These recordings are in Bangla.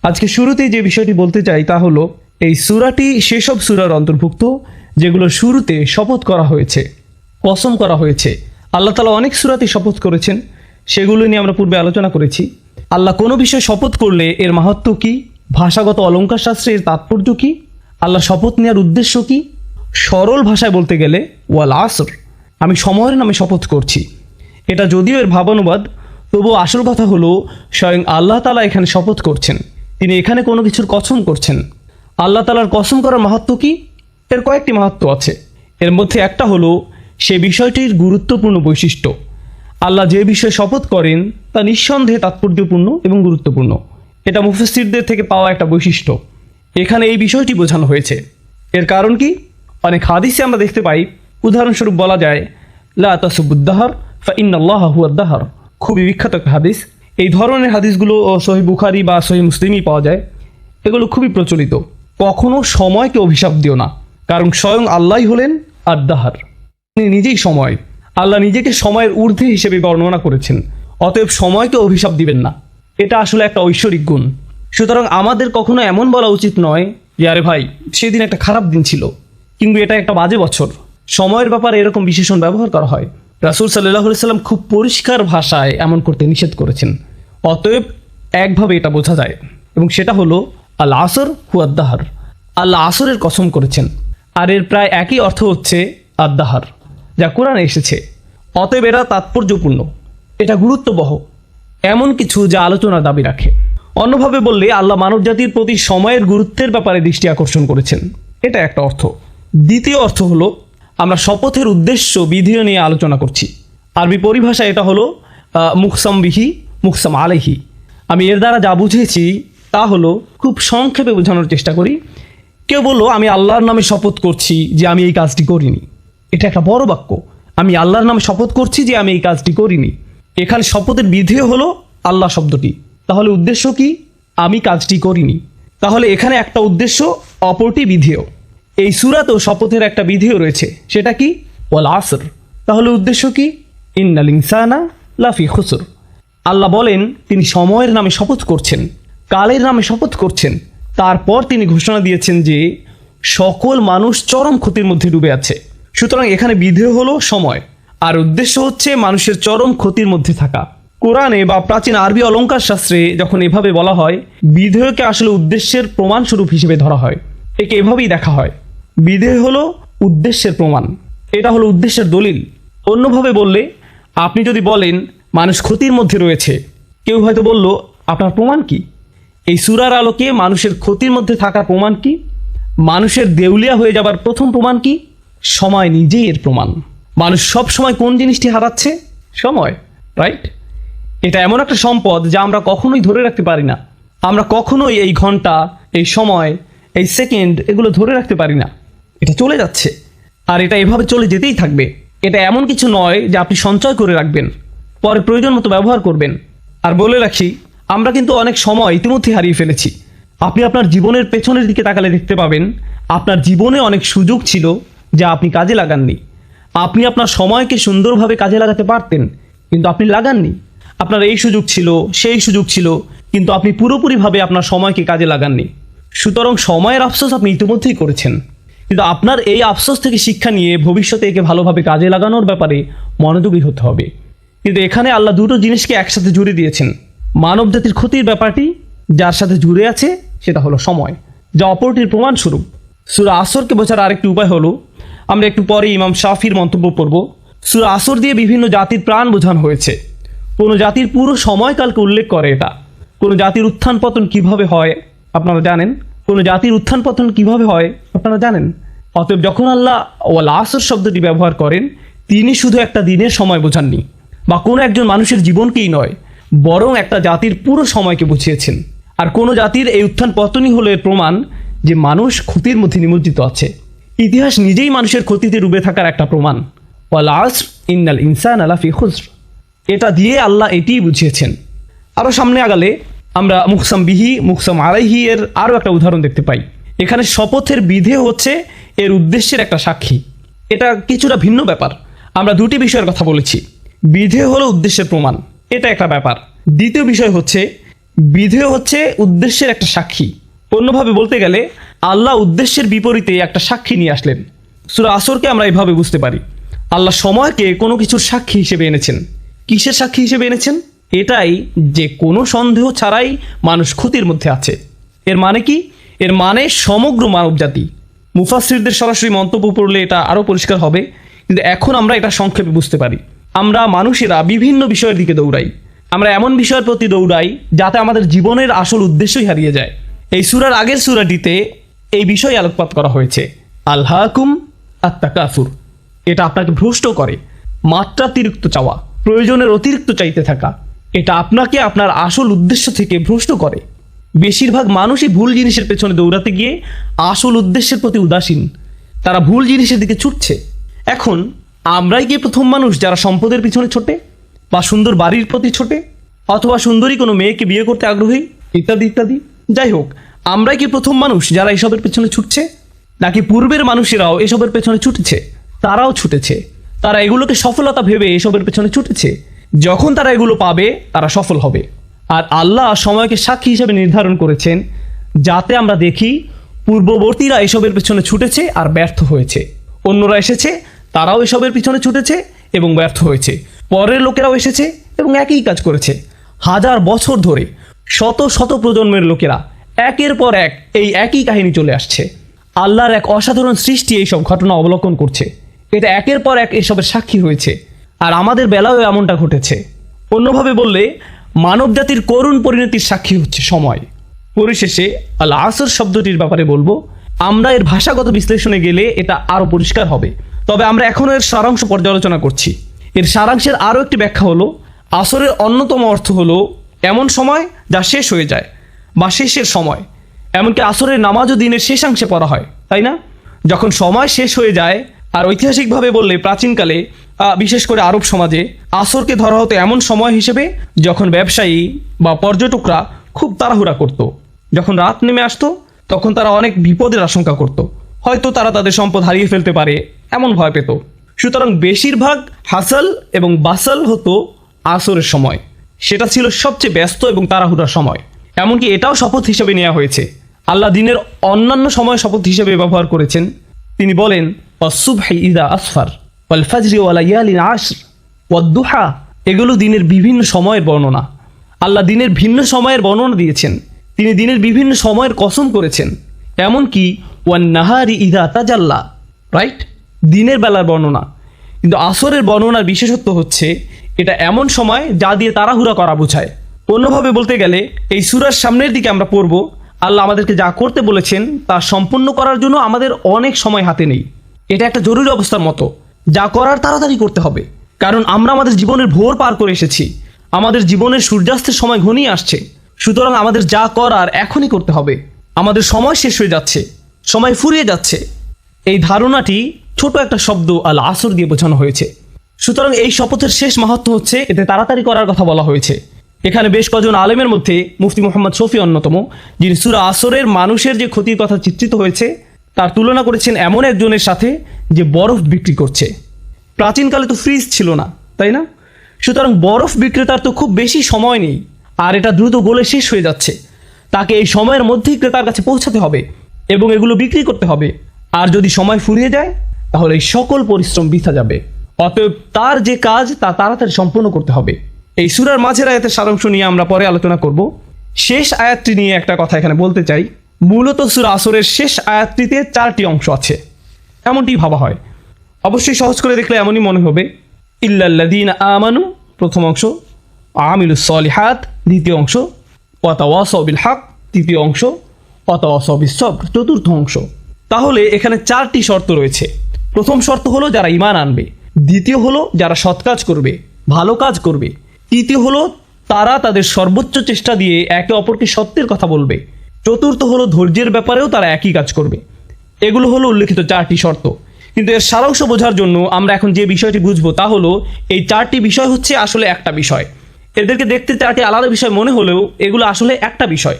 আজকে শুরুতেই যে বিষয়টি বলতে চাই তা হলো এই সূরাটি সেসব সূরার অন্তর্ভুক্ত যেগুলো শুরুতে শপথ করা হয়েছে, কসম করা হয়েছে। আল্লাহ তাআলা অনেক সূরাতে শপথ করেছেন, সেগুলো নিয়ে আমরা পূর্বে আলোচনা করেছি। আল্লাহ কোনো বিষয়ে শপথ করলে এর মাহাত্ম্য কী, ভাষাগত অলঙ্কার শাস্ত্রে এর তাৎপর্য কী, আল্লাহ শপথ নেওয়ার উদ্দেশ্য কী। সরল ভাষায় বলতে গেলে ওয়াল আসর, আমি সময়ের নামে শপথ করছি। এটা যদিও এর ভাবানুবাদ, তবুও আসল কথা হলো স্বয়ং আল্লাহ তাআলা এখানে শপথ করছেন, তিনি এখানে কোনো কিছুর কসম করছেন। আল্লাহ তাআলার কসম করার মাহাত্ম্য কী? এর কয়েকটি মাহাত্ম্য আছে। এর মধ্যে একটা হলো সে বিষয়টির গুরুত্বপূর্ণ বৈশিষ্ট্য। আল্লাহ যে বিষয়ে শপথ করেন তা নিঃসন্দেহে তাৎপর্যপূর্ণ এবং গুরুত্বপূর্ণ। এটা মুফাসসিরদের থেকে পাওয়া একটা বৈশিষ্ট্য। এখানে এই বিষয়টি বোঝানো হয়েছে। এর কারণ কি? অনেক হাদিসে আমরা দেখতে পাই, উদাহরণস্বরূপ বলা যায় লা তাসুবুদ্দাহর ফা ইন্নাল্লাহা হুয়াদ্দাহর, খুবই বিখ্যাত একটা হাদিস। এই ধরনের হাদিসগুলো সহিহ বুখারী বা সহিহ মুসলিমই পাওয়া যায়। এগুলো খুবই প্রচলিত। কখনো সময়কে অভিশাপ দিও না, কারণ স্বয়ং আল্লাহই হলেন আদ-দাহর, তিনি নিজেই সময়। আল্লাহ নিজেকে সময়ের ঊর্ধ্বে হিসেবে বর্ণনা করেছেন, অতএব সময়কে অভিশাপ দিবেন না। এটা আসলে একটা ঐশ্বরিক গুণ। সুতরাং আমাদের কখনো এমন বলা উচিত নয় যে আরে ভাই সেদিন একটা খারাপ দিন ছিল, কিন্তু এটা একটা বাজে বছর। সময়ের ব্যাপারে এরকম বিশেষণ ব্যবহার করা হয়। রাসূল সাল্লাল্লাহু আলাইহি সাল্লাম খুব পরিষ্কার ভাষায় এমন করতে নিষেধ করেছেন। অতএব একভাবে এটা বোঝা যায়, এবং সেটা হলো আল আসর হুয়াদ্দাহর, আল্লাহ আসরের কসম করেছেন। আর এর প্রায় একই অর্থ হচ্ছে আদ-দাহর, যা কোরআনে এসেছে। অতএব এরা তাৎপর্যপূর্ণ, এটা গুরুত্ববহ, এমন কিছু যা আলোচনার দাবি রাখে। অন্যভাবে বললে আল্লাহ মানবজাতির প্রতি সময়ের গুরুত্বের ব্যাপারে দৃষ্টি আকর্ষণ করেছেন, এটা একটা অর্থ। দ্বিতীয় অর্থ হলো আমরা শপথের উদ্দেশ্য বিধিও নিয়ে আলোচনা করছি। আরবি পরিভাষা এটা হলো মুকসাম বিহি মুকসাম আলাইহি। আমি এর দ্বারা যা বুঝেছি তা হলো, খুব সংক্ষেপে বোঝানোর চেষ্টা করি। কেউ বললো আমি আল্লাহর নামে শপথ করছি যে আমি এই কাজটি করিনি। এটা একটা বড় বাক্য, আমি আল্লাহর নামে শপথ করছি যে আমি এই কাজটি করিনি। এখানে শপথের বিধেয় হলো আল্লাহ শব্দটি। তাহলে উদ্দেশ্য কি? আমি কাজটি করিনি। তাহলে এখানে একটা উদ্দেশ্য, অপরটি বিধেয়। এই সূরাতেও শপথের একটা বিধেয় রয়েছে, সেটা কি? ওয়াল আসর। তাহলে উদ্দেশ্য কি? ইন্নাল ইনসানা লাফি খুসর। আল্লাহ বলেন তিনি সময়ের নামে শপথ করছেন, কালের নামে শপথ করছেন। তারপর তিনি ঘোষণা দিয়েছেন যে সকল মানুষ চরম ক্ষতির মধ্যে ডুবে আছে। সুতরাং এখানে বিধেয় হলো সময়, আর উদ্দেশ্য হচ্ছে মানুষের চরম ক্ষতির মধ্যে থাকা। কোরআনে বা প্রাচীন আরবি অলঙ্কার শাস্ত্রে যখন এভাবে বলা হয়, বিধেয়কে আসলে উদ্দেশ্যের প্রমাণস্বরূপ হিসেবে ধরা হয়। একে এভাবেই দেখা হয়, বিধেয় হলো উদ্দেশ্যের প্রমাণ, এটা হলো উদ্দেশ্যের দলিল। অন্যভাবে বললে, আপনি যদি বলেন মানুষ ক্ষতির মধ্যে রয়েছে, কেউ হয়তো বলল আপনার প্রমাণ কি? এই সূরার আলোকে মানুষের ক্ষতির মধ্যে থাকার প্রমাণ কি? মানুষের দেউলিয়া হয়ে যাবার প্রথম প্রমাণ কি? সময় নিজেই এর প্রমাণ। মানুষ সব সময় কোন জিনিসটি হারাচ্ছে? সময়, রাইট? এটা এমন একটা সম্পদ যা আমরা কখনোই ধরে রাখতে পারি না। আমরা কখনোই এই ঘন্টা, এই সময়, এই সেকেন্ড এগুলো ধরে রাখতে পারি না। এটা চলে যাচ্ছে, আর এটা এভাবে চলে যেতেই থাকবে। এটা এমন কিছু নয় যে আপনি সঞ্চয় করে রাখবেন, পরে প্রয়োজন মতো ব্যবহার করবেন। আর বলে রাখি, আমরা কিন্তু অনেক সময় ইতিমধ্যে হারিয়ে ফেলেছি। আপনি আপনার জীবনের পেছনের দিকে তাকালে দেখতে পাবেন আপনার জীবনে অনেক সুযোগ ছিল যা আপনি কাজে লাগাননি। আপনি আপনার সময়কে সুন্দরভাবে কাজে লাগাতে পারতেন, কিন্তু আপনি লাগাননি। আপনার এই সুযোগ ছিল, সেই সুযোগ ছিল, কিন্তু আপনি পুরোপুরিভাবে আপনার সময়কে কাজে লাগাননি। সুতরাং সময়ের আফসোস আপনি ইতিমধ্যেই করেছেন, কিন্তু আপনার এই আফসোস থেকে শিক্ষা নিয়ে ভবিষ্যতে একে ভালোভাবে কাজে লাগানোর ব্যাপারে মনোযোগী হতে হবে। কিন্তু এখানে আল্লাহ দুটো জিনিসকে একসাথে জুড়ে দিয়েছেন। মানব জাতির ক্ষতির ব্যাপারটি যার সাথে জুড়ে আছে সেটা হলো সময়, যা অপরটির প্রমাণস্বরূপ। সূরা আসরকে বোঝার আরেকটি উপায় হলো, আমরা একটু পরে ইমাম শাফির মন্তব্য পড়ব। সূরা আসর দিয়ে বিভিন্ন জাতির প্রাণ বোঝানো হয়েছে। কোনো জাতির পুরো সময়কালকে উল্লেখ করে এটা। কোনো জাতির উত্থান পতন কীভাবে হয় আপনারা জানেন? কোনো জাতির উত্থান পতন কীভাবে হয় আপনারা জানেন? অতএব যখন আল্লাহ ওয়াল আসর শব্দটি ব্যবহার করেন, তিনি শুধু একটা দিনের সময় বোঝাননি, বা কোনো একজন মানুষের জীবনকেই নয়, বরং একটা জাতির পুরো সময়কে বুঝিয়েছেন। আর কোনো জাতির এই উত্থান পতনই হলো এর প্রমাণ যে মানুষ ক্ষতির মধ্যে নিমজ্জিত আছে। ইতিহাস নিজেই মানুষের ক্ষতিতে ডুবে থাকার একটা প্রমাণ। ওয়াল আসর ইন্নাল ইনসানা লাফি খুসর, এটা দিয়ে আল্লাহ এটিই বুঝিয়েছেন। আরও সামনে আগালে আমরা মুকসাম বিহি মুকসাম আলাইহি এর আরও একটা উদাহরণ দেখতে পাই। এখানে শপথের বিধেয় হচ্ছে এর উদ্দেশ্যের একটা সাক্ষী। এটা কিছুটা ভিন্ন ব্যাপার। আমরা দুটি বিষয়ের কথা বলেছি। বিধেয় হলো উদ্দেশ্যের প্রমাণ, এটা একটা ব্যাপার। দ্বিতীয় বিষয় হচ্ছে বিধেয় হচ্ছে উদ্দেশ্যের একটা সাক্ষী। অন্যভাবে বলতে গেলে আল্লাহ উদ্দেশ্যের বিপরীতে একটা সাক্ষী নিয়ে আসলেন। সূরা আসরকে আমরা এভাবে বুঝতে পারি, আল্লাহ সময়কে কোনো কিছুর সাক্ষী হিসেবে এনেছেন। কিসের সাক্ষী হিসেবে এনেছেন? এটাই যে কোনো সন্দেহ ছাড়াই মানুষ ক্ষতির মধ্যে আছে। এর মানে কি? এর মানে সমগ্র মানবজাতি। মুফাসসিরদের সরাসরি মন্তব্য পড়লে এটা আরও পরিষ্কার হবে, কিন্তু এখন আমরা এটা সংক্ষেপে বুঝতে পারি। আমরা মানুষেরা বিভিন্ন বিষয়ের দিকে দৌড়াই। আমরা এমন বিষয়ের প্রতি দৌড়াই যাতে আমাদের জীবনের আসল উদ্দেশ্যই হারিয়ে যায়। এই সূরার আগের সূরাটিতে এই বিষয়ে আলোকপাত করা হয়েছে, আলহাকুম আত-তাকাসুর। এটা আপনাকে ভ্রষ্ট করে, মাত্রাতিরিক্ত চাওয়া, প্রয়োজনের অতিরিক্ত চাইতে থাকা, এটা আপনাকে আপনার আসল উদ্দেশ্য থেকে ভ্রষ্ট করে। বেশিরভাগ মানুষই ভুল জিনিসের পেছনে দৌড়াতে গিয়ে আসল উদ্দেশ্যের প্রতি উদাসীন, তারা ভুল জিনিসের দিকে ছুটছে। এখন আমরাই কি প্রথম মানুষ যারা সম্পদের পিছনে ছোটে, বা সুন্দর বাড়ির প্রতি ছোটে, অথবা সুন্দরী কোনো মেয়েকে বিয়ে করতে আগ্রহী, ইত্যাদি ইত্যাদি? যাই হোক, আমরাই কি প্রথম মানুষ যারা এসবের পেছনে ছুটছে, নাকি পূর্বের মানুষেরাও এসবের পেছনে ছুটেছে? তারাও ছুটেছে, তারা এগুলোকে সফলতা ভেবে এসবের পেছনে ছুটেছে। যখন তারা এগুলো পাবে তারা সফল হবে। আর আল্লাহ সময়কে সাক্ষী হিসেবে নির্ধারণ করেছেন যাতে আমরা দেখি পূর্ববর্তীরা এসবের পেছনে ছুটেছে আর ব্যর্থ হয়েছে, অন্যরা এসেছে তারাও এসবের পিছনে ছুটেছে এবং ব্যর্থ হয়েছে, পরের লোকেরাও এসেছে এবং একই কাজ করেছে। হাজার বছর ধরে শত শত প্রজন্মের লোকেরা একের পর এক এই একই কাহিনী চলে আসছে। আল্লাহর এক অসাধারণ সৃষ্টি এইসব ঘটনা অবলোকন করছে, এটা একের পর এক এসবের সাক্ষী হয়েছে। আর আমাদের বেলায়ও এমনটা ঘটেছে। অন্যভাবে বললে মানব জাতির করুণ পরিণতির সাক্ষী হচ্ছে সময়। পরিশেষে আল আসর শব্দটির ব্যাপারে বলবো, আমরা এর ভাষাগত বিশ্লেষণে গেলে এটা আরও পরিষ্কার হবে, তবে আমরা এখনও এর সারাংশ পর্যালোচনা করছি। এর সারাংশের আরও একটি ব্যাখ্যা হলো, আসরের অন্যতম অর্থ হলো এমন সময় যা শেষ হয়ে যায় বা শেষের সময়। এমনকি আসরের নামাজও দিনের শেষাংশে পড়া হয়, তাই না? যখন সময় শেষ হয়ে যায়। আর ঐতিহাসিকভাবে বললে প্রাচীনকালে, বিশেষ করে আরব সমাজে, আসরকে ধরা হতো এমন সময় হিসেবে যখন ব্যবসায়ী বা পর্যটকরা খুব তাড়াহুড়া করত। যখন রাত নেমে আসতো তখন তারা অনেক বিপদের আশঙ্কা করত, হয়তো তারা তাদের সম্পদ হারিয়ে ফেলতে পারে, এমন ভয় পেত। সুতরাং বেশিরভাগ হাসাল এবং বাসাল হতো আসরের সময়। সেটা ছিল সবচেয়ে ব্যস্ত এবং তাড়াহুড়ার সময়। এমনকি এটাও শপথ হিসেবে নেওয়া হয়েছে। আল্লাহ দিনের অন্যান্য সময় শপথ হিসেবে ব্যবহার করেছেন। তিনি বলেন, ওয়াস-সুবহি ইযা আসফার ওয়াল ফাজরি ওয়া লায়ালিন আশর ওয়াদ-দুহা। এগুলো দিনের বিভিন্ন সময়ের বর্ণনা। আল্লাহ দিনের ভিন্ন সময়ের বর্ণনা দিয়েছেন। তিনি দিনের বিভিন্ন সময়ের কসম করেছেন। এমনকি ওয়ান নাহারি ইযা তাজাল্লা, রাইট, দিনের বেলার বর্ণনা। কিন্তু আসরের বর্ণনার বিশেষত্ব হচ্ছে এটা এমন সময় যা দিয়ে তাড়াহুড়া করা বোঝায়। অন্যভাবে বলতে গেলে এই সূরার সামনের দিকে আমরা পড়ব, আল্লাহ আমাদেরকে যা করতে বলেছেন তা সম্পূর্ণ করার জন্য আমাদের অনেক সময় হাতে নেই। এটা একটা জরুরি অবস্থার মতো, যা করার তাড়াতাড়ি করতে হবে, কারণ আমরা আমাদের জীবনের ভোর পার করে এসেছি, আমাদের জীবনের সূর্যাস্তের সময় ঘনিয়ে আসছে। সুতরাং আমাদের যা করার এখনই করতে হবে। আমাদের সময় শেষ হয়ে যাচ্ছে, সময় ফুরিয়ে যাচ্ছে। এই ধারণাটি ছোট একটা শব্দ আল আসর দিয়ে বোঝানো হয়েছে। সুতরাং এই শপথের শেষ মাহাত্ম্য হচ্ছে এতে তাড়াতাড়ি করার কথা বলা হয়েছে। এখানে বেশ কজন আলেমের মধ্যে মুফতি মুহাম্মদ শফি অন্যতম, যিনি সূরা আসরের মানুষের যে ক্ষতির কথা চিত্রিত হয়েছে তার তুলনা করেছেন এমন একজনের সাথে যে বরফ বিক্রি করছে। প্রাচীনকালে তো ফ্রিজ ছিল না, তাই না? সুতরাং বরফ বিক্রেতার তো খুব বেশি সময় নেই, আর এটা দ্রুত গলে শেষ হয়ে যাচ্ছে। তাকে এই সময়ের মধ্যেই ক্রেতার কাছে পৌঁছাতে হবে এবং এগুলো বিক্রি করতে হবে। আর যদি সময় ফুরিয়ে যায় তাহলে এই সকল পরিশ্রম বৃথা যাবে। অতএব তার যে কাজ তা তাড়াতাড়ি সম্পূর্ণ করতে হবে। এই সূরার মাঝের আয়াতের সারাংশ নিয়ে আমরা পরে আলোচনা করব। শেষ আয়াতটি নিয়ে একটা কথা এখানে বলতে চাই। মূলত সূরা আসরের শেষ আয়াতটিতে 4টি অংশ আছে, এমনটি ভাবা হয়। অবশ্যই সহজ করে দেখলে এমনই মনে হবে। ইল্লাল্লাযীনা আমানু প্রথম অংশ, আমিলুস সলিহাত দ্বিতীয় অংশ, ওয়া তাওয়াসাউ বিল হক তৃতীয় অংশ, ওয়া তাওয়াসাউ বিস সবর চতুর্থ অংশ। তাহলে এখানে 4টি শর্ত রয়েছে। প্রথম শর্ত হলো যারা ঈমান আনবে, দ্বিতীয় হলো যারা সৎ কাজ করবে, ভালো কাজ করবে, তৃতীয় হলো তারা তাদের সর্বোচ্চ চেষ্টা দিয়ে একে অপরকে সত্যের কথা বলবে, চতুর্থ হলো ধৈর্যের ব্যাপারেও তারা একই কাজ করবে। এগুলো হলো উল্লেখিত 4টি শর্ত। কিন্তু এর সারাংশ বোঝার জন্য আমরা এখন যে বিষয়টি বুঝবো তা হলো এই 4টি বিষয় হচ্ছে আসলে একটা বিষয়। এদেরকে দেখতে 4টি আলাদা বিষয় মনে হলেও এগুলো আসলে একটা বিষয়।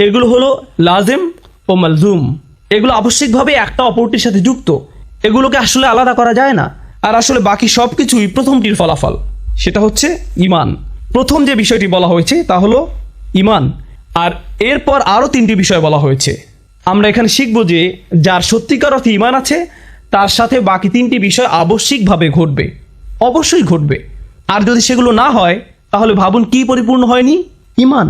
এগুলো হলো লাজেম ও মালজুম। এগুলো আবশ্যিকভাবে একটা অপরটির সাথে যুক্ত, এগুলোকে আসলে আলাদা করা যায় না। আর আসলে বাকি সব কিছুই প্রথমটির ফলাফল, সেটা হচ্ছে ঈমান। প্রথম যে বিষয়টি বলা হয়েছে তা হলো ঈমান। আর এরপর আরও 3টি বিষয় বলা হয়েছে। আমরা এখানে শিখব যে যার সত্যিকার অর্থে ঈমান আছে তার সাথে বাকি 3টি বিষয় আবশ্যিকভাবে ঘটবে, অবশ্যই ঘটবে। আর যদি সেগুলো না হয় তাহলে ভাবুন কি পরিপূর্ণ হয়নি? ঈমান।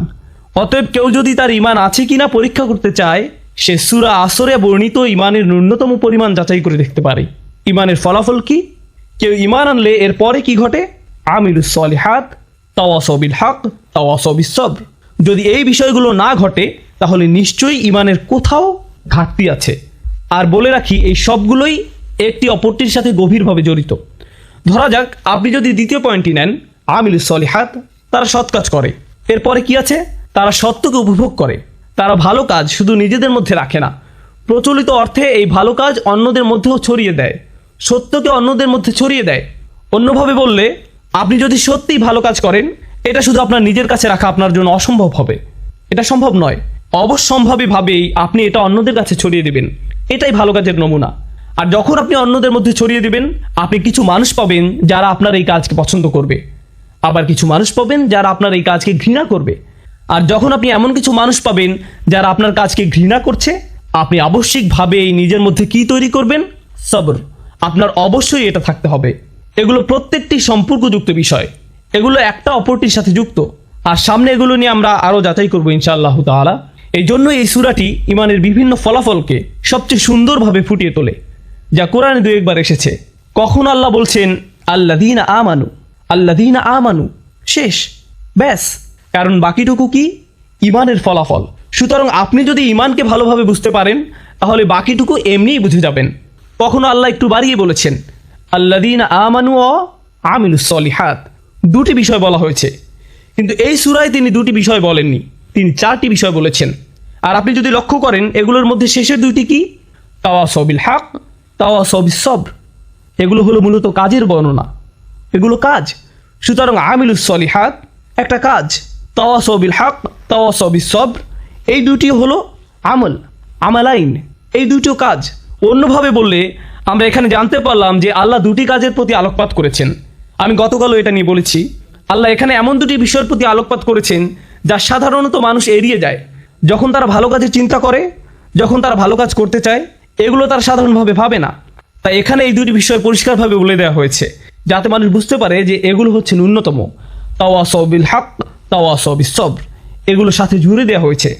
অতএব কেউ যদি তার ঈমান আছে কিনা পরীক্ষা করতে চায়, সে সূরা আসরে বর্ণিত ঈমানের ন্যূনতম পরিমাণ যাচাই করে দেখতে পারে। ঈমানের ফলাফল কি? কেউ ঈমান আনলে এর পরে কি ঘটে? আমিলুস সলিহাত, তাওয়াসাউ বিল হক, তাওয়াসাউ বিস সবর। যদি এই বিষয়গুলো না ঘটে তাহলে নিশ্চয়ই ঈমানের কোথাও ঘাটতি আছে। আর বলে রাখি, এই সবগুলোই একটি অপরটির সাথে গভীরভাবে জড়িত। ধরা যাক আপনি যদি দ্বিতীয় পয়েন্টটি নেন, আমিলুস সলিহাত, তারা সৎ কাজ করে। এরপরে কি আছে? তারা সত্যকে উপভোগ করে। তারা ভালো কাজ শুধু নিজেদের মধ্যে রাখে না, প্রচলিত অর্থে এই ভালো কাজ অন্যদের মধ্যেও ছড়িয়ে দেয়, সত্যকে অন্যদের মধ্যে ছড়িয়ে দেয়। অন্যভাবে বললে, আপনি যদি সত্যিই ভালো কাজ করেন, এটা শুধু আপনার নিজের কাছে রাখা আপনার জন্য অসম্ভব হবে। এটা সম্ভব নয়। অবশ্যম্ভাবীভাবেই আপনি এটা অন্যদের কাছে ছড়িয়ে দেবেন। এটাই ভালো কাজের নমুনা। আর যখন আপনি অন্যদের মধ্যে ছড়িয়ে দেবেন, আপনি কিছু মানুষ পাবেন যারা আপনার এই কাজকে পছন্দ করবে, আবার কিছু মানুষ পাবেন যারা আপনার এই কাজকে ঘৃণা করবে। আর যখন আপনি এমন কিছু মানুষ পাবেন যারা আপনার কাজকে ঘৃণা করছে, আপনি আবশ্যিকভাবে এই নিজের মধ্যে কি তৈরি করবেন? সবর। আপনার অবশ্যই এটা থাকতে হবে। এগুলো প্রত্যেকটি সম্পর্কযুক্ত বিষয়, এগুলো একটা অপরটির সাথে যুক্ত। আর সামনে এগুলো নিয়ে আমরা আরও যাচাই করবো ইনশাআল্লাহ তাআলা। এই জন্য এই সূরাটি ঈমানের বিভিন্ন ফলাফলকে সবচেয়ে সুন্দরভাবে ফুটিয়ে তোলে, যা কোরআনে 2 একবার এসেছে। কখন আল্লাহ বলছেন আল্লাযীনা আমানু, আল্লাযীনা আমানু, শেষ, ব্যাস। কারণ বাকিটুকু কি? ঈমানের ফলাফল। সুতরাং আপনি যদি ঈমানকে ভালোভাবে বুঝতে পারেন তাহলে বাকিটুকু এমনিই বুঝে যাবেন। কখনো আল্লাহ একটু বাড়িয়ে বলেছেন আল্লাযীনা আমানু ওয়া আমিলুস সলিহাত, 2টি বিষয় বলা হয়েছে। কিন্তু এই সূরায় তিনি 2টি বিষয় বলেননি, তিনি 4টি বিষয় বলেছেন। আর আপনি যদি লক্ষ্য করেন, এগুলোর মধ্যে শেষের 2টি কি? তাওয়াসাউ বিল হক, তাওয়াসাউ বিস সবর। এগুলো হলো মূলত কাজের বর্ণনা, এগুলো কাজ। সুতরাং আমিলুস সলিহাত একটা কাজ, তাওয়াসাউ বিল হক, তাওয়াসাউ বিস সবর, এই 2টি হলো আমল, আমালাইন, এই 2টিও কাজ। অন্যভাবে বললে আমরা এখানে জানতে পারলাম যে আল্লাহ 2টি কাজের প্রতি আলোকপাত করেছেন। আমি গতকালও এটা নিয়ে বলেছি, আল্লাহ এখানে এমন 2টি বিষয়ের প্রতি আলোকপাত করেছেন যা সাধারণত মানুষ এড়িয়ে যায়। যখন তারা ভালো কাজের চিন্তা করে, যখন তারা ভালো কাজ করতে চায়, এগুলো তারা সাধারণভাবে ভাবে না। তাই এখানে এই 2টি বিষয় পরিষ্কারভাবে বলে দেওয়া হয়েছে, যাতে মানুষ বুঝতে পারে যে এগুলো হচ্ছে ন্যূনতম। তাওয়াসাউ বিল হক, তাওয়াসাউ বিস সবর, এগুলোর সাথে জুড়ে দেওয়া হয়েছে।